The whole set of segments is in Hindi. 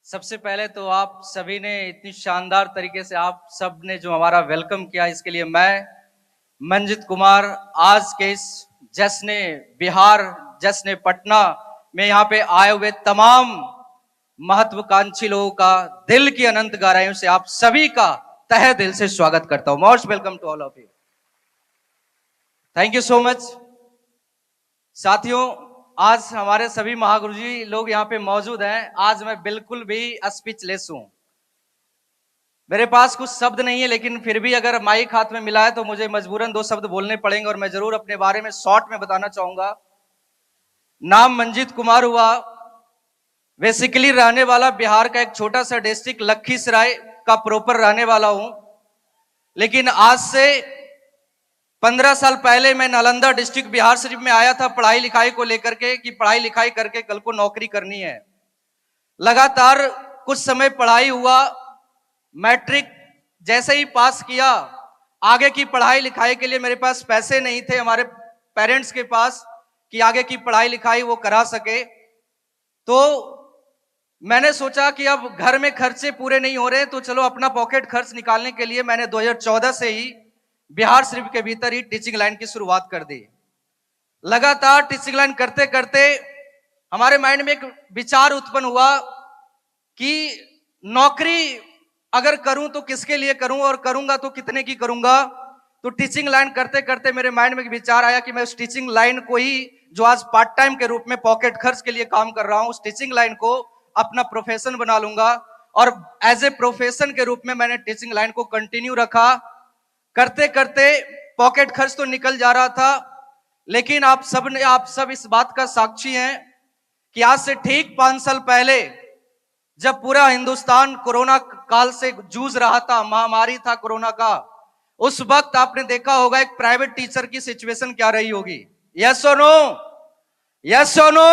सबसे पहले तो आप सभी ने इतनी शानदार तरीके से आप सब ने जो हमारा वेलकम किया, इसके लिए मैं मंजित कुमार आज के इस जश्न बिहार जश्न पटना में यहाँ पे आए हुए तमाम महत्वाकांक्षी लोगों का दिल की अनंत गहराइयों से आप सभी का तहे दिल से स्वागत करता हूं। Most welcome to all of you. Thank you so much. साथियों, आज हमारे सभी महागुरु जी लोग यहाँ पे मौजूद हैं। आज मैं बिल्कुल भी स्पीचलेस हूं, मेरे पास कुछ शब्द नहीं है, लेकिन फिर भी अगर माइक हाथ में मिला है तो मुझे मजबूरन दो शब्द बोलने पड़ेंगे और मैं जरूर अपने बारे में शॉर्ट में बताना चाहूंगा। नाम मंजित कुमार हुआ, बेसिकली रहने वाला बिहार का एक छोटा सा डिस्ट्रिक्ट लखीसराय का प्रॉपर रहने वाला हूं, लेकिन आज से 15 साल पहले मैं नालंदा डिस्ट्रिक्ट बिहार शरीफ में आया था पढ़ाई लिखाई को लेकर के कि पढ़ाई लिखाई करके कल को नौकरी करनी है। लगातार कुछ समय पढ़ाई हुआ, मैट्रिक जैसे ही पास किया, आगे की पढ़ाई लिखाई के लिए मेरे पास पैसे नहीं थे हमारे पेरेंट्स के पास कि आगे की पढ़ाई लिखाई वो करा सके। तो मैंने सोचा कि अब घर में खर्चे पूरे नहीं हो रहे, तो चलो अपना पॉकेट खर्च निकालने के लिए मैंने 2014 से ही बिहार शरीफ के भीतर ही टीचिंग लाइन की शुरुआत कर दी। लगातार टीचिंग लाइन करते करते हमारे माइंड में एक विचार उत्पन्न हुआ कि नौकरी अगर करूं तो किसके लिए करूं और करूंगा तो कितने की करूंगा। तो टीचिंग लाइन करते करते मेरे माइंड में एक विचार आया कि मैं उस टीचिंग लाइन को ही, जो आज पार्ट टाइम के रूप में पॉकेट खर्च के लिए काम कर रहा हूं, उस टीचिंग लाइन को अपना प्रोफेशन बना लूंगा। और एज ए प्रोफेशन के रूप में मैंने टीचिंग लाइन को कंटिन्यू रखा। करते करते पॉकेट खर्च तो निकल जा रहा था, लेकिन आप सब इस बात का साक्षी हैं कि आज से ठीक 5 साल पहले जब पूरा हिंदुस्तान कोरोना काल से जूझ रहा था, महामारी था कोरोना का, उस वक्त आपने देखा होगा एक प्राइवेट टीचर की सिचुएशन क्या रही होगी। यस और नो? यस और नो?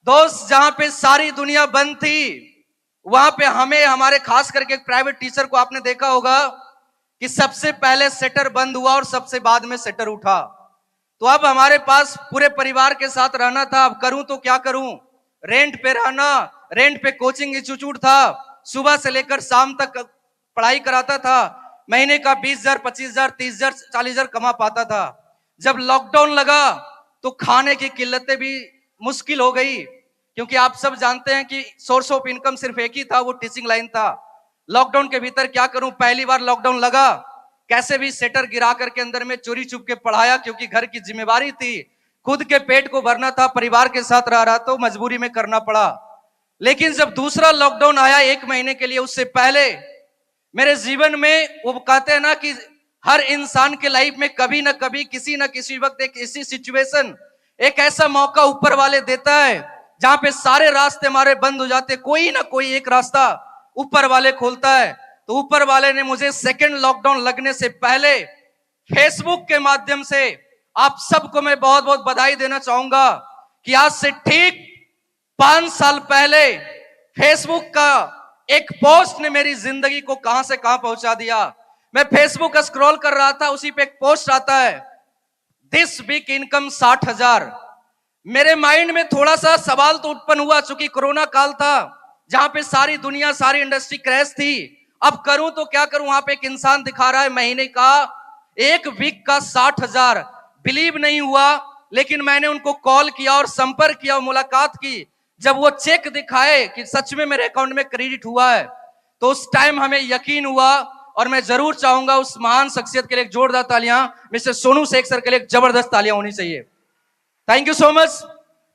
दोस्त, जहां पे सारी दुनिया बंद थी, वहां पे हमें, हमारे खास करके एक प्राइवेट टीचर को आपने देखा होगा कि सबसे पहले सेटर बंद हुआ और सबसे बाद में सेटर उठा। तो अब हमारे पास पूरे परिवार के साथ रहना था। अब करूं तो क्या करूं? रेंट पे रहना, रेंट पे कोचिंग इंस्टीट्यूट था, सुबह से लेकर शाम तक पढ़ाई कराता था। महीने का 20,000, 25,000, 30,000, 40,000 कमा पाता था। जब लॉकडाउन लगा तो खाने की किल्लतें भी मुश्किल हो गई, क्योंकि आप सब जानते हैं कि सोर्स ऑफ इनकम सिर्फ एक ही था, वो टीचिंग लाइन था। लॉकडाउन के भीतर क्या करूं? पहली बार लॉकडाउन लगा, कैसे भी सेटर गिरा करके अंदर में चोरी छुप के पढ़ाया, क्योंकि घर की जिम्मेवारी थी, खुद के पेट को भरना था, परिवार के साथ रह रहा तो मजबूरी में करना पड़ा। लेकिन जब दूसरा लॉकडाउन आया 1 महीने के लिए, उससे पहले मेरे जीवन में, वो कहते हैं ना कि हर इंसान के लाइफ में कभी ना कभी, किसी ना किसी वक्त एक ऐसी सिचुएशन, एक ऐसा मौका ऊपर वाले देता है जहां पे सारे रास्ते हमारे बंद हो जाते, कोई ना कोई एक रास्ता ऊपर वाले खोलता है। तो ऊपर वाले ने मुझे सेकंड लॉकडाउन लगने से पहले फेसबुक के माध्यम से, आप सबको मैं बहुत बहुत बधाई देना चाहूंगा कि आज से ठीक 5 साल पहले फेसबुक का एक पोस्ट ने मेरी जिंदगी को कहां से कहां पहुंचा दिया। मैं फेसबुक का स्क्रॉल कर रहा था, उसी पे एक पोस्ट आता है, दिस वीक इनकम 60,000। मेरे माइंड में थोड़ा सा सवाल तो उत्पन्न हुआ, चूंकि कोरोना काल था जहां पे सारी दुनिया, सारी इंडस्ट्री क्रैश थी। अब करूं तो क्या करूं? वहां पे एक इंसान दिखा रहा है महीने का, 1 वीक का 60,000। बिलीव नहीं हुआ, लेकिन मैंने उनको कॉल किया और संपर्क किया, मुलाकात की। जब वो चेक दिखाए कि सच में मेरे अकाउंट में क्रेडिट हुआ है, तो उस टाइम हमें यकीन हुआ। और मैं जरूर चाहूंगा उस महान शख्सियत के लिए एक जोरदार तालियां, मिस्टर सोनू शेख सर के लिए एक जबरदस्त तालियां होनी चाहिए। Thank you so much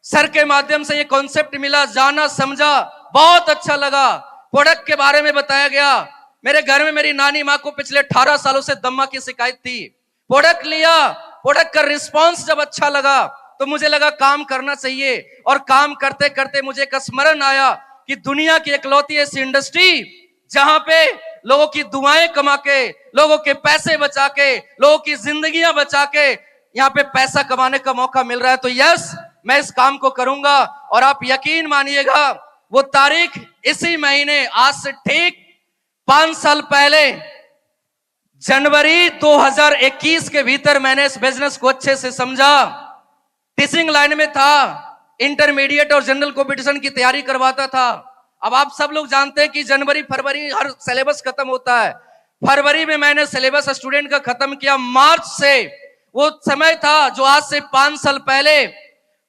sir. के माध्यम से ये कॉन्सेप्ट मिला, जाना समझा, बहुत अच्छा लगा। प्रोडक्ट के बारे में बताया गया। मेरे घर में मेरी नानी माँ को पिछले 18 सालों से दम्मा की शिकायत थी। प्रोडक्ट लिया, प्रोडक्ट का रिस्पांस जब अच्छा लगा तो मुझे लगा काम करना चाहिए। और काम करते करते मुझे एक स्मरण आया कि दुनिया की इकलौती ऐसी इंडस्ट्री जहां पे लोगों की दुआएं कमा के, लोगों के पैसे बचा के, लोगों की जिंदगियां बचा के यहाँ पे पैसा कमाने का मौका मिल रहा है, तो यस, मैं इस काम को करूंगा। और आप यकीन मानिएगा, वो तारीख इसी महीने, आज से ठीक 5 साल पहले जनवरी 2021 के भीतर मैंने इस बिजनेस को अच्छे से समझा। टीचिंग लाइन में था, इंटरमीडिएट और जनरल कॉम्पिटिशन की तैयारी करवाता था। अब आप सब लोग जानते हैं कि जनवरी फरवरी हर सिलेबस खत्म होता है। फरवरी में मैंने सिलेबस स्टूडेंट का खत्म किया। मार्च से वो समय था जो आज से 5 साल पहले,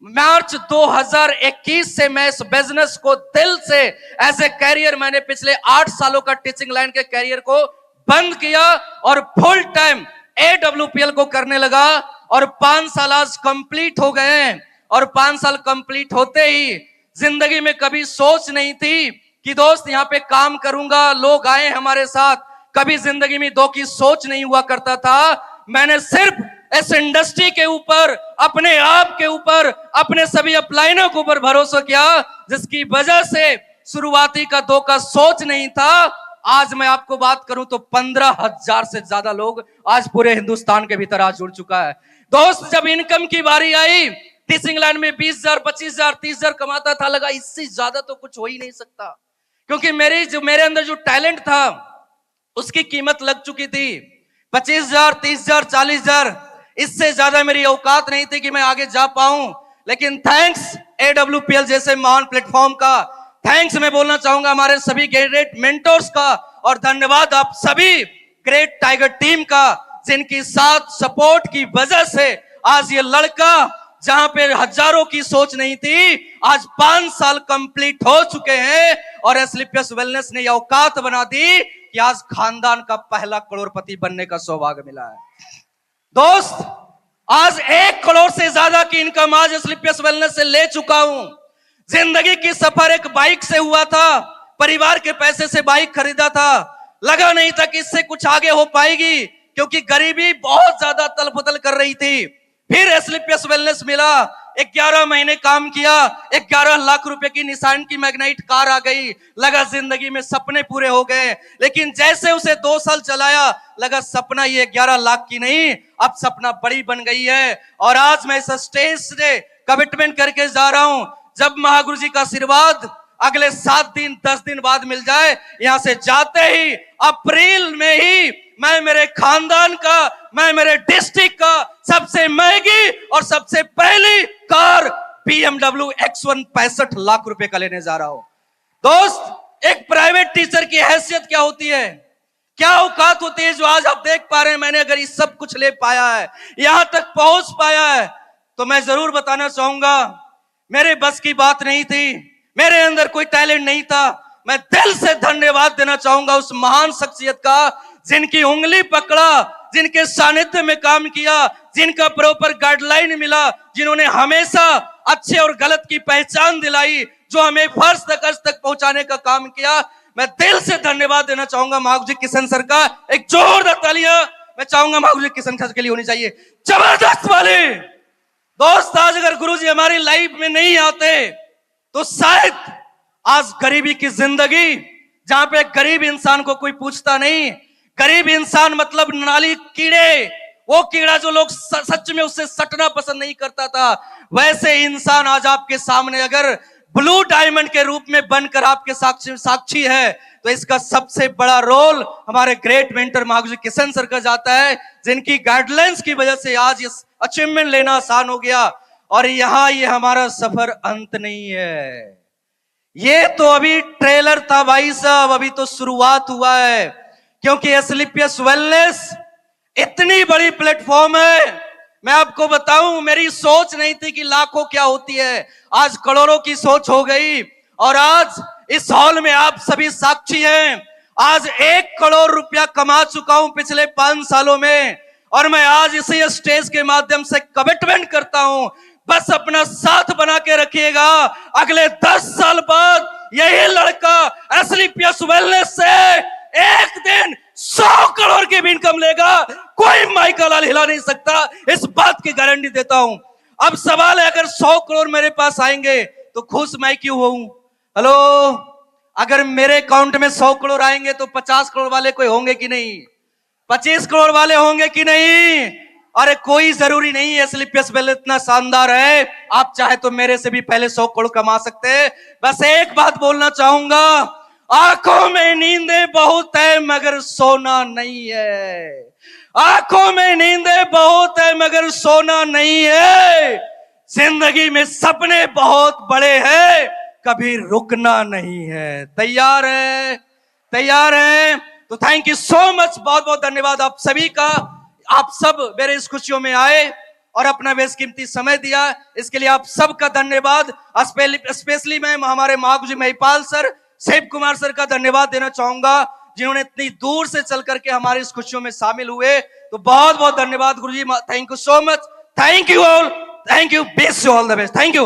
मार्च 2021 से मैं इस बिजनेस को दिल से एज ए कैरियर, मैंने पिछले 8 सालों का टीचिंग लाइन के कैरियर को बंद किया और फुल टाइम AWPL को करने लगा। और 5 साल आज कंप्लीट हो गए हैं। और 5 साल कंप्लीट होते ही जिंदगी में कभी सोच नहीं थी कि दोस्त यहाँ पे काम करूंगा, लोग आए हमारे साथ। कभी जिंदगी में दो की सोच नहीं हुआ करता था। मैंने सिर्फ इस इंडस्ट्री के ऊपर, अपने आप के ऊपर, अपने सभी अपलाइनों के ऊपर भरोसा किया, जिसकी वजह से शुरुआती का दो का सोच नहीं था। आज मैं आपको बात करूं तो 15,000 से ज्यादा लोग आज पूरे हिंदुस्तान के भीतर आज जुड़ चुका है। दोस्त, जब इनकम की बारी आई, टीचिंग लाइन में 20,000, 25,000, 30,000 कमाता था, लगा इससे ज्यादा तो कुछ हो ही नहीं सकता, क्योंकि मेरे अंदर जो टैलेंट था उसकी कीमत लग चुकी थी। 25,000, 30,000, 40,000, इससे ज्यादा मेरी औकात नहीं थी कि मैं आगे जा पाऊं। लेकिन थैंक्स AWPL जैसे महान प्लेटफॉर्म का, थैंक्स मैं बोलना चाहूंगा हमारे सभी ग्रेट मेंटर्स का, और धन्यवाद आप सभी ग्रेट टाइगर टीम का, जिनकी साथ सपोर्ट की वजह से आज ये लड़का, जहां पे हजारों की सोच नहीं थी, आज 5 साल कंप्लीट हो चुके हैं। और एस्क्लेपियस वेलनेस ने यह औकात बना दी कि आज खानदान का पहला करोड़पति बनने का सौभाग्य मिला है। दोस्त, आज 1 करोड़ से ज्यादा की इनकम आज एस्क्लेपियस वेलनेस से ले चुका हूं। जिंदगी की सफर एक बाइक से हुआ था, परिवार के पैसे से बाइक खरीदा था, लगा नहीं था कि इससे कुछ आगे हो पाएगी, क्योंकि गरीबी बहुत ज्यादा तलपतल कर रही थी। फिर एस्क्लेपियस वेलनेस मिला, 11 महीने काम किया, 11 लाख रुपए की निसान की मैग्नाइट कार आ गई, लगा जिंदगी में सपने पूरे हो गए। लेकिन जैसे उसे 2 साल चलाया, लगा सपना ये 11 लाख की नहीं, अब सपना बड़ी बन गई है। और आज मैं इस स्टेज से कमिटमेंट करके जा रहा हूं, जब महागुरु जी का आशीर्वाद अगले 7 दिन 10 दिन बाद मिल जाए, यहां से जाते ही अप्रैल में ही मैं मेरे खानदान का, मैं मेरे डिस्ट्रिक्ट का सबसे महंगी और सबसे पहली कार BMW X1 65 लाख रुपए का लेने जा रहा हूं। दोस्त, एक प्राइवेट टीचर की हैसियत क्या होती है, क्या औकात होती है, जो आज आप देख पा रहे हैं। मैंने अगर ये सब कुछ ले पाया है, यहां तक पहुंच पाया है, तो मैं जरूर बताना चाहूंगा, मेरे बस की बात नहीं थी, मेरे अंदर कोई टैलेंट नहीं था। मैं दिल से धन्यवाद देना चाहूंगा उस महान शख्सियत का, जिनकी उंगली पकड़ा, जिनके सानिध्य में काम किया, जिनका प्रॉपर गाइडलाइन मिला, जिन्होंने हमेशा अच्छे और गलत की पहचान दिलाई, जो हमें फर्श तक पहुंचाने का काम किया। मैं दिल से धन्यवाद देना चाहूंगा महागुरु जी किशन सर का। एक जोरदार तालियां मैं चाहूंगा महागुरु जी किशन सर के लिए होनी चाहिए, जबरदस्त वाले। दोस्त, आज अगर गुरु जी हमारी लाइफ में नहीं आते तो शायद आज गरीबी की जिंदगी, जहां पे गरीब इंसान को कोई पूछता नहीं, गरीब इंसान मतलब नाली कीड़े, वो कीड़ा जो लोग सच में उससे सटना पसंद नहीं करता था, वैसे इंसान आज आपके सामने अगर ब्लू डायमंड के रूप में बनकर आपके साक्षी है, तो इसका सबसे बड़ा रोल हमारे ग्रेट मेंटर महागुरु जी किशन सर का जाता है, जिनकी गाइडलाइंस की वजह से आज इस अचीवमेंट लेना आसान हो गया। और यहां ये हमारा सफर अंत नहीं है, ये तो अभी ट्रेलर था भाई साहब, अभी तो शुरुआत हुआ है। क्योंकि एस्क्लेपियस वेलनेस इतनी बड़ी प्लेटफॉर्म है, मैं आपको बताऊं, मेरी सोच नहीं थी कि लाखों क्या होती है, आज करोड़ों की सोच हो गई। और आज इस हॉल में आप सभी साक्षी हैं, आज 1 करोड़ रुपया कमा चुका हूं पिछले 5 सालों में। और मैं आज इसी स्टेज के माध्यम से कमिटमेंट करता हूं, बस अपना साथ बना के रखिएगा, अगले 10 साल बाद यही लड़का एस्क्लेपियस वेलनेस से एक दिन 100 करोड़ की भी इनकम लेगा, कोई माइका लाल हिला नहीं सकता, इस बात की गारंटी देता हूं। अब सवाल है, अगर 100 करोड़ मेरे पास आएंगे तो खुश मैं क्यों हूं? हेलो, अगर मेरे अकाउंट में 100 करोड़ आएंगे तो 50 करोड़ वाले कोई होंगे कि नहीं, 25 करोड़ वाले होंगे कि नहीं? अरे कोई जरूरी नहीं है, एस्क्लेपियस वेलनेस इतना शानदार है, आप चाहे तो मेरे से भी पहले 100 करोड़ कमा सकते हैं। बस एक बात बोलना चाहूंगा, आंखों में नींदें बहुत है मगर सोना नहीं है, आंखों में नींदें बहुत है मगर सोना नहीं है। जिंदगी में सपने बहुत बड़े हैं, कभी रुकना नहीं है। तैयार है? तैयार है? तो थैंक यू सो मच, बहुत बहुत धन्यवाद आप सभी का। आप सब मेरे इस खुशियों में आए और अपना बेशकीमती समय दिया, इसके लिए आप सबका धन्यवाद। स्पेशली मैं हमारे महागुरु महिपाल सर, शिव कुमार सर का धन्यवाद देना चाहूंगा, जिन्होंने इतनी दूर से चल करके हमारी इस खुशियों में शामिल हुए। तो बहुत बहुत धन्यवाद Guruji, thank you so much, thank you all, thank you, wish you all the best, thank you.